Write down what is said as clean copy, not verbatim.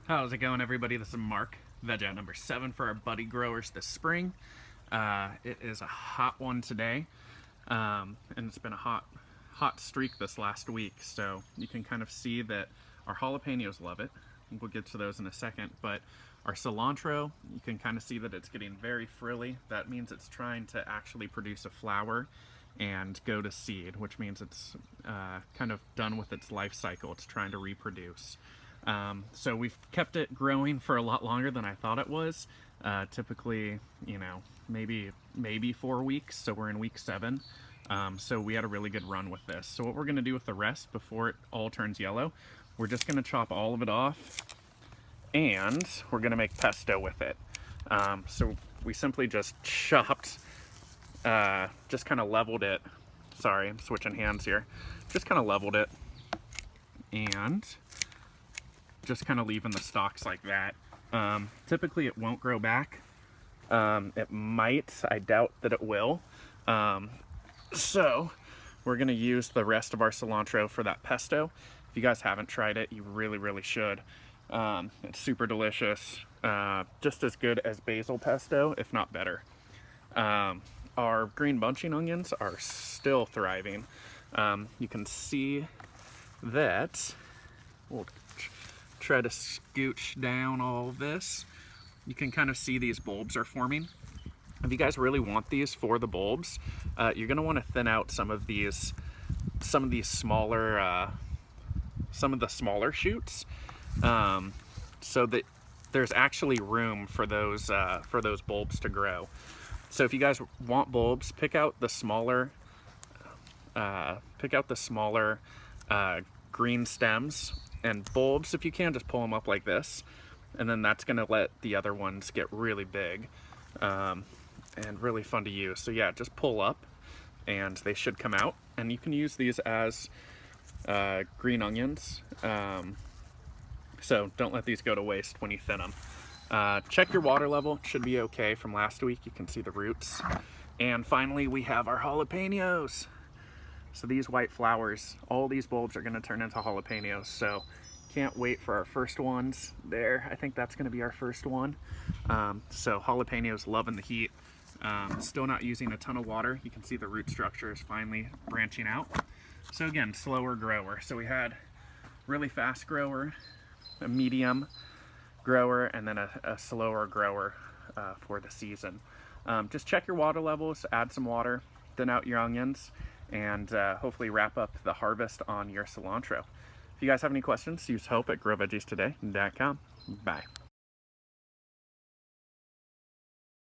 How's it going, everybody? This is Mark, VEG Out number 7 for our buddy growers this spring. It is a hot one today, and it's been a hot streak this last week, so you can kind of see that our jalapenos love it. We'll get to those in a second, but our cilantro, you can kind of see that it's getting very frilly. That means it's trying to actually produce a flower and go to seed, which means it's kind of done with its life cycle. It's trying to reproduce. So we've kept it growing for a lot longer than I thought it was. Typically, maybe 4 weeks. So we're in week 7. So we had a really good run with this. So what we're going to do with the rest before it all turns yellow, we're just going to chop all of it off and we're going to make pesto with it. So we simply just chopped, just kind of leveled it. Sorry, I'm switching hands here. Just kind of leveled it and just kind of leaving the stalks like that. Typically it won't grow back. It might, I doubt that it will. So we're gonna use the rest of our cilantro for that pesto. If you guys haven't tried it, you really should. It's super delicious, just as good as basil pesto, if not better. Our green bunching onions are still thriving. You can see that, we'll try to scooch down all of this. You can kind of see these bulbs are forming. If you guys really want these for the bulbs, you're gonna want to thin out some of the smaller shoots, so that there's actually room for those bulbs to grow. So if you guys want bulbs, pick out the smaller green stems, and bulbs, if you can, just pull them up like this, and then that's gonna let the other ones get really big and really fun to use. So yeah, just pull up and they should come out, and you can use these as green onions. So don't let these go to waste when you thin them. Check your water level, it should be okay from last week. You can see the roots. And finally, we have our jalapenos. So these white flowers, all these bulbs are gonna turn into jalapenos. So can't wait for our first ones there. I think that's gonna be our first one. So jalapenos loving the heat. Still not using a ton of water. You can see the root structure is finally branching out. So again, slower grower. So we had really fast grower, a medium grower, and then a slower grower for the season. Just check your water levels, add some water, thin out your onions, and hopefully wrap up the harvest on your cilantro. If you guys have any questions, use hope at growveggies.com. Bye.